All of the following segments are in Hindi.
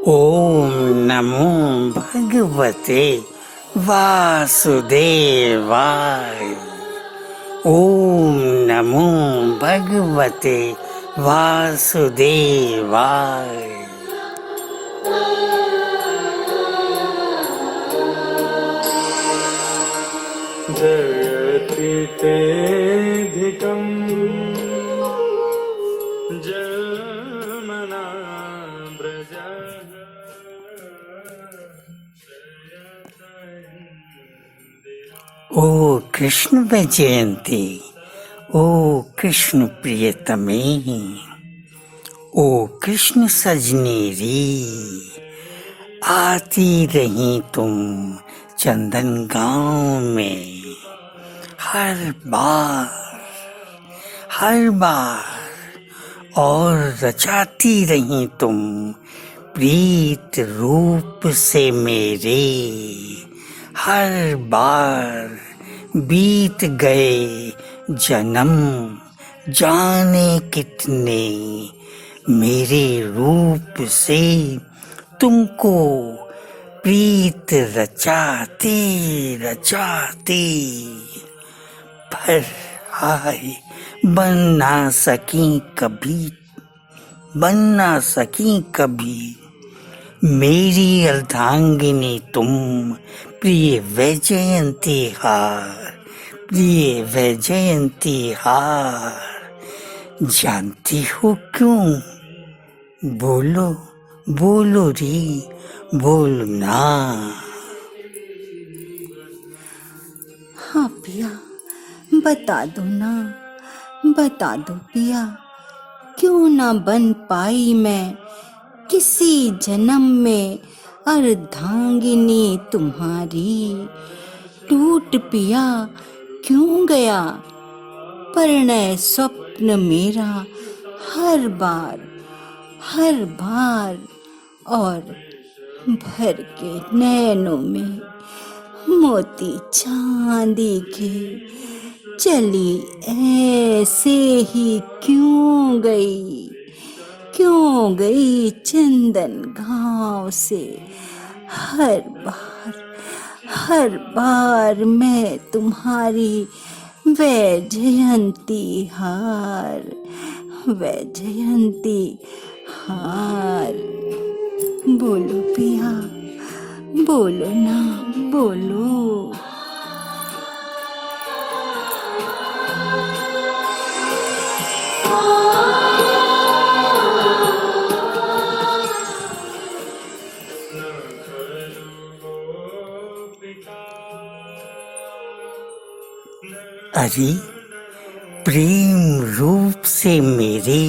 ओम नमो भगवते वासुदेवाय। ओम नमो भगवते वासुदेवाय। जयति तेऽधिकम् जन्मना व्रजः ओ कृष्ण वैजयंती, ओ कृष्ण प्रियतमे, ओ कृष्ण सजनेरी, आती रही तुम चंदन गांव में हर बार और रचाती रही तुम प्रीत रूप से मेरे। हर बार बीत गए जन्म जाने कितने, मेरे रूप से तुमको प्रीत रचाते रचाते पर हाय बन ना सकी कभी मेरी अर्धांगिनी तुम, प्रिय वैजयंती हार। जानती हो क्यों? बोलो रे, बोलो ना। हाँ पिया, बता दो ना, बता दो पिया, क्यों ना बन पाई मैं किसी जन्म में अर्धांगिनी तुम्हारी। टूट पिया क्यों गया परिणय स्वप्न मेरा, हर बार और भर के नैनों में मोती चांदी के चली ऐसे ही क्यों गई चंदन गांव से। हर बार मैं तुम्हारी वैजयंती हार। बोलो पिया, बोलो ना, बोलो। अरे प्रेम रूप से मेरे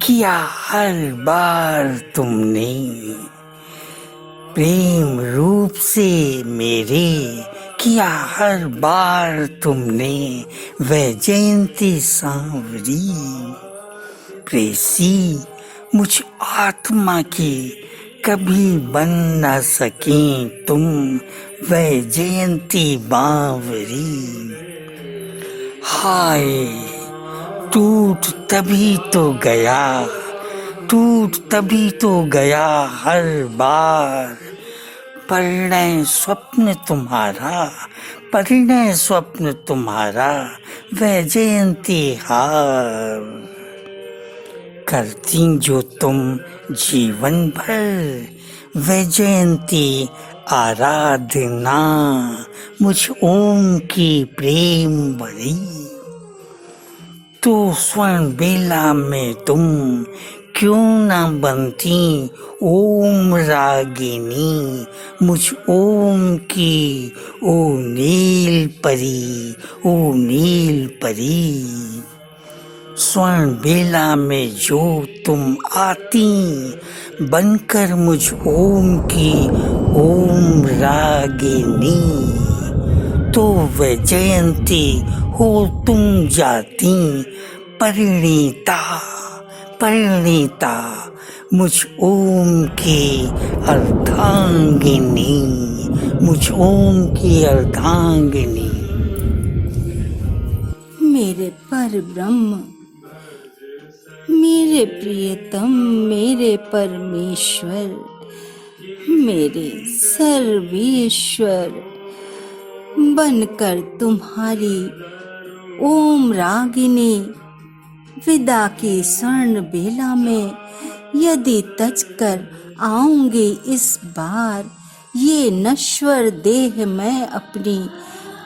किया हर बार तुमने, प्रेम रूप से मेरे किया हर बार तुमने, वैजयंती सांवरी प्रेसी मुझ आत्मा की कभी बन न सकी तुम, वैजयंती बांवरी। हाय टूट तभी तो गया हर बार परिणय स्वप्न तुम्हारा, वैजयंती हार। करती जो तुम जीवन भर वैजयंती आराधना, मुझ ओम की प्रेम भरी, तो स्वर्ण बेला में तुम क्यों ना बनती ओम रागिनी, मुझ ओम की ओ नील परी। स्वर्ण बेला में जो तुम आती बनकर मुझ ओम की ओम रागिनी, तो वैजयंती हो तुम जाती परिणीता मुझ ओम की अर्धांगिनी। मेरे पर ब्रह्म मेरे प्रियतम, मेरे परमेश्वर, मेरे सर्वेश्वर, बनकर तुम्हारी ओम रागिनी विदा की स्वर्ण बेला में यदि तजकर आऊंगी इस बार ये नश्वर देह मैं अपनी,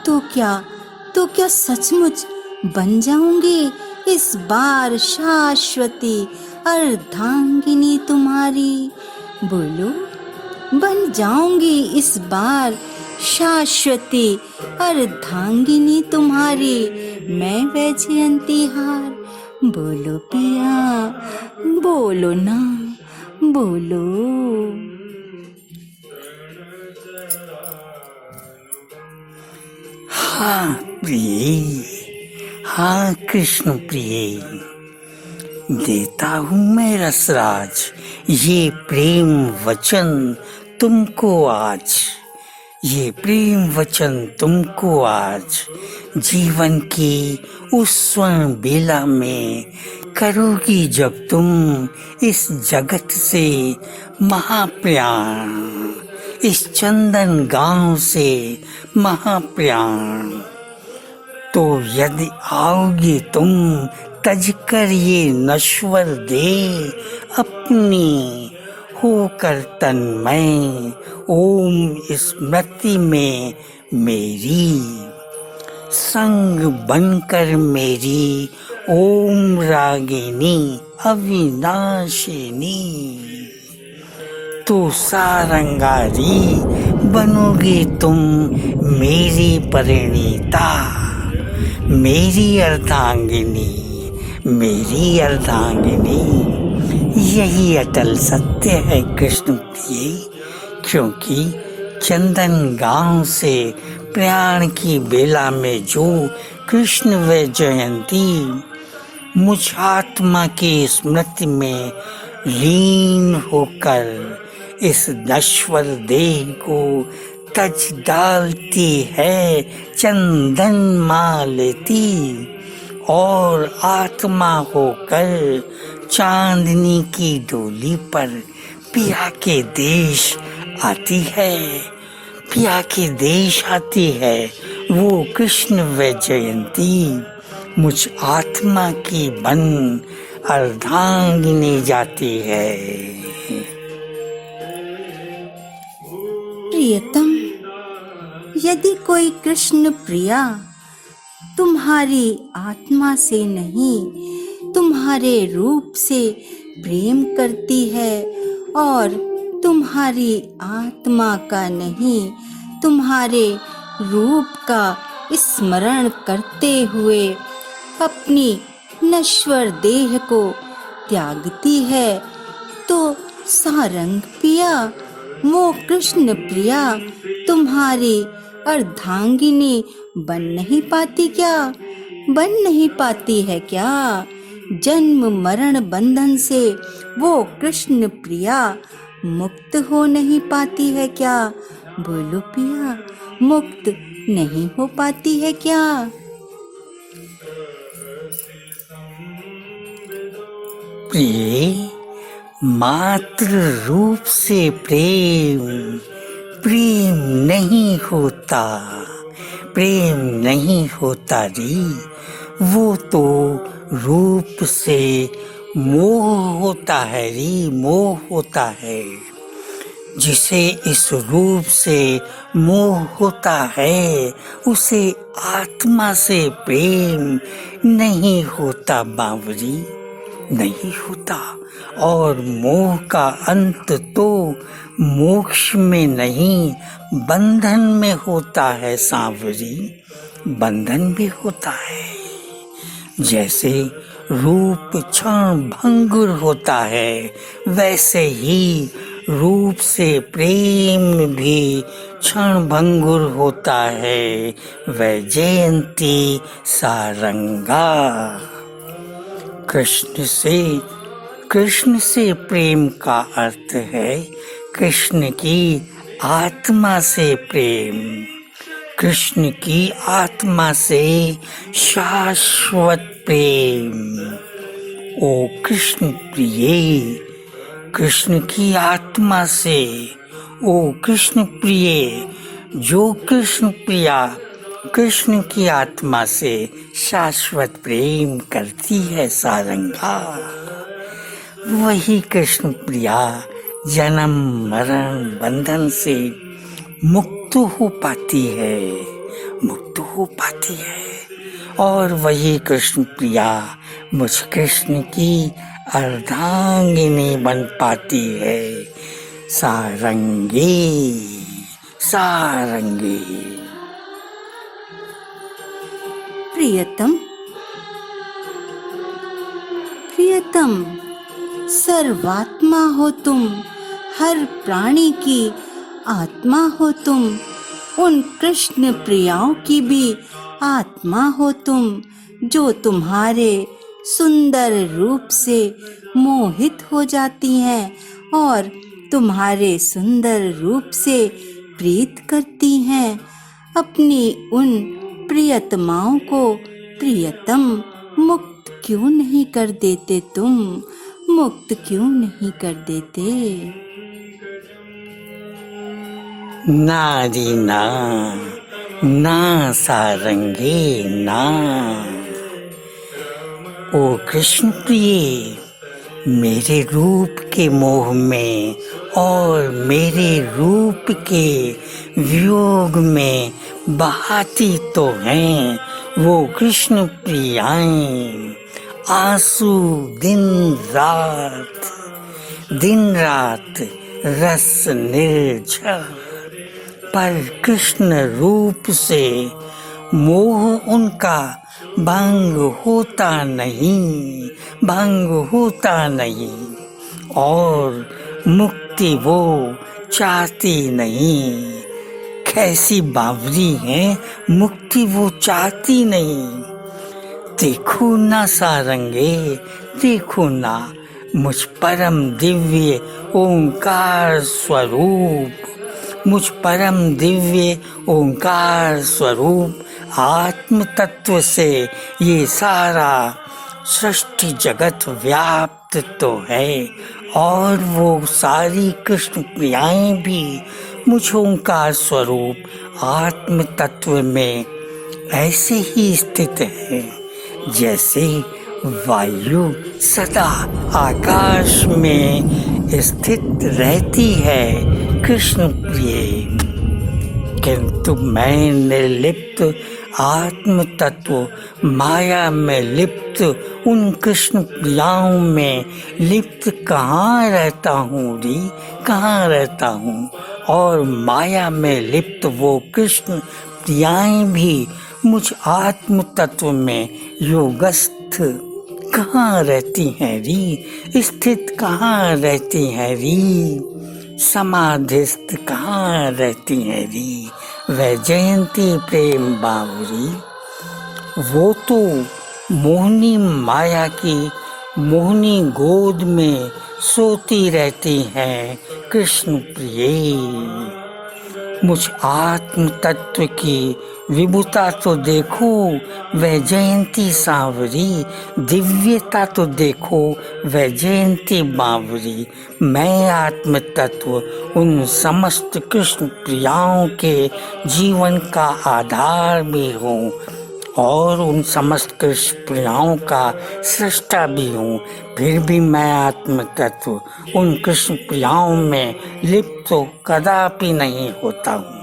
तो क्या सचमुच बन जाऊंगी इस बार शाश्वती अर्धांगिनी तुम्हारी? बोलो, बन जाऊंगी इस बार शाश्वती अर्धांगिनी तुम्हारी मैं वैजयंती हार? बोलो पिया, बोलो ना, बोलो। हाँ प्रिय, हाँ कृष्ण प्रिय, देता हूँ मैं रसराज ये प्रेम वचन तुमको आज, ये प्रेम वचन तुमको आज। जीवन की उस स्वर्ण बेला में करोगी जब तुम इस जगत से महाप्यार, इस चंदन गांव से महाप्यार, तो यदि आओगी तुम तजकर ये नश्वर देह अपनी, होकर तन्मय ओम स्मृति में मेरी, संग बनकर मेरी ओम रागिनी अविनाशिनी, तो सारंगारी बनोगी तुम मेरी परिणीता, मेरी अर्धांगिनी, मेरी अर्धांगिनी। यही अटल सत्य है कृष्ण प्रिय, क्योंकि चंदन गांव से प्राण की बेला में जो कृष्ण वैजयंती मुझ आत्मा की स्मृति में लीन होकर इस नश्वर देह को तज डालती है, चंदन मालती, और आत्मा होकर चांदनी की डोली पर पिया के देश आती है, पिया के देश आती है। वो कृष्ण वैजयंती मुझ आत्मा की बन अर्धांगिनी जाती है। प्रियतम, यदि कोई कृष्ण प्रिया तुम्हारी आत्मा से नहीं तुम्हारे रूप से प्रेम करती है, और तुम्हारी आत्मा का नहीं तुम्हारे रूप का स्मरण करते हुए अपनी नश्वर देह को त्यागती है, तो सारंग पिया, वो कृष्ण प्रिया तुम्हारी अर्धांगिनी बन नहीं पाती क्या? बन नहीं पाती है क्या? जन्म मरण बंधन से वो कृष्ण प्रिया मुक्त हो नहीं पाती है क्या? बोलो पिया, मुक्त नहीं हो पाती है क्या? प्रिय, मात्र रूप से प्रेम प्रेम नहीं होता, प्रेम नहीं होता रे, वो तो रूप से मोह होता है रे, मोह होता है। जिसे इस रूप से मोह होता है उसे आत्मा से प्रेम नहीं होता बावरी, नहीं होता। और मोह का अंत तो मोक्ष में नहीं बंधन में होता है सांवरी, बंधन भी होता है। जैसे रूप क्षण भंगुर होता है, वैसे ही रूप से प्रेम भी क्षण भंगुर होता है। वैजयंती सारंगा, कृष्ण से प्रेम का अर्थ है कृष्ण की आत्मा से प्रेम, कृष्ण की आत्मा से शाश्वत प्रेम। ओ कृष्ण प्रिय, कृष्ण की आत्मा से, ओ कृष्ण प्रिय, जो कृष्ण प्रिया कृष्ण की आत्मा से शाश्वत प्रेम करती है सारंगा, वही कृष्ण प्रिया जन्म मरण बंधन से मुक्त हो पाती है, मुक्त हो पाती है। और वही कृष्ण प्रिया मुझ कृष्ण की अर्धांगिनी बन पाती है। सारंगी सारंगी। प्रियतम, प्रियतम, सर्वात्मा हो तुम, हर प्राणी की आत्मा हो तुम, उन कृष्ण प्रियाओं की भी आत्मा हो तुम, जो तुम्हारे सुंदर रूप से मोहित हो जाती हैं और तुम्हारे सुंदर रूप से प्रीत करती हैं। अपनी उन प्रियतमाओं को प्रियतम मुक्त क्यों नहीं कर देते तुम, मुक्त क्यों नहीं कर देते? नारी ना, ना सारंगी ना। ओ कृष्ण प्रिय, मेरे रूप के मोह में और मेरे रूप के वियोग में बहाती तो हैं वो कृष्ण प्रियाएं आंसू दिन रात रस निर्झर। पर कृष्ण रूप से मोह उनका भंग होता नहीं, भंग होता नहीं, और मुक्ति वो चाहती नहीं। कैसी बावरी है, मुक्ति वो चाहती नहीं। देखो ना सारंगे, देखो ना मुझ परम दिव्य ओंकार स्वरूप, मुझ परम दिव्य ओंकार स्वरूप आत्म तत्व से ये सारा सृष्टि जगत व्याप्त तो है, और वो सारी कृष्ण प्रियाएं भी मुझ ओंकार स्वरूप आत्म तत्व में ऐसे ही स्थित है जैसे वायु सदा आकाश में स्थित रहती है कृष्ण प्रिय। किंतु मैं निर्लिप्त आत्म तत्व माया में लिप्त उन कृष्ण प्रियाओं में लिप्त कहाँ रहता हूँ री, कहाँ रहता हूँ। और माया में लिप्त वो कृष्ण प्रियाएं भी मुझ आत्म तत्व में योगस्थ कहाँ रहती हैं री, स्थित कहाँ रहती हैं री, समाधिस्थ कहाँ रहती हैं री। वैजयंती प्रेम बावरी, वो तो मोहनी माया की मोहनी गोद में सोती रहती हैं कृष्ण प्रिय। मुझ आत्म तत्व की विभुता तो देखो वैजयंती सांवरी, दिव्यता तो देखो वैजयंती बावरी। मैं आत्म तत्व उन समस्त कृष्ण प्रियाओं के जीवन का आधार भी हूँ और उन समस्त कृष्ण प्रियाओं का सृष्टा भी हूँ। फिर भी मैं आत्म तत्व उन कृष्ण प्रियाओं में लिप्त तो कदापि नहीं होता हूँ।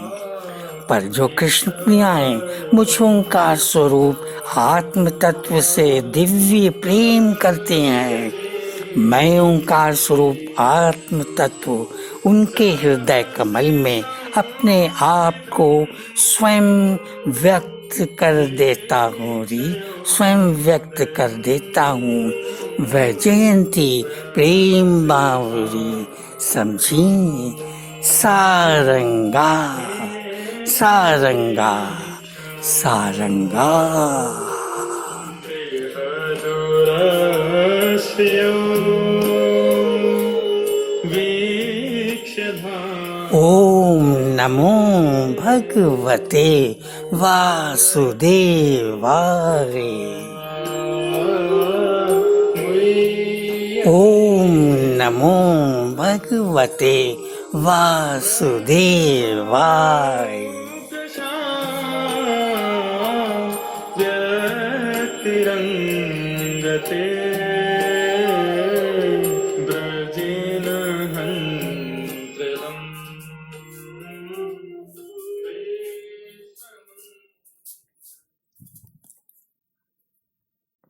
पर जो कृष्ण प्रियाएं मुझ ओंकार स्वरूप आत्म तत्व से दिव्य प्रेम करते हैं, मैं ओंकार स्वरूप आत्म तत्व उनके हृदय कमल में अपने आप को स्वयं व्यक्त कर देता हूँ री, स्वयं व्यक्त कर देता हूँ। वैजयंती प्रेम बावरी, समझी सारंगा सारंगा सारंगा। ओम नमो भगवते वासुदेवाय। ओम नमो भगवते वासुदेवाय।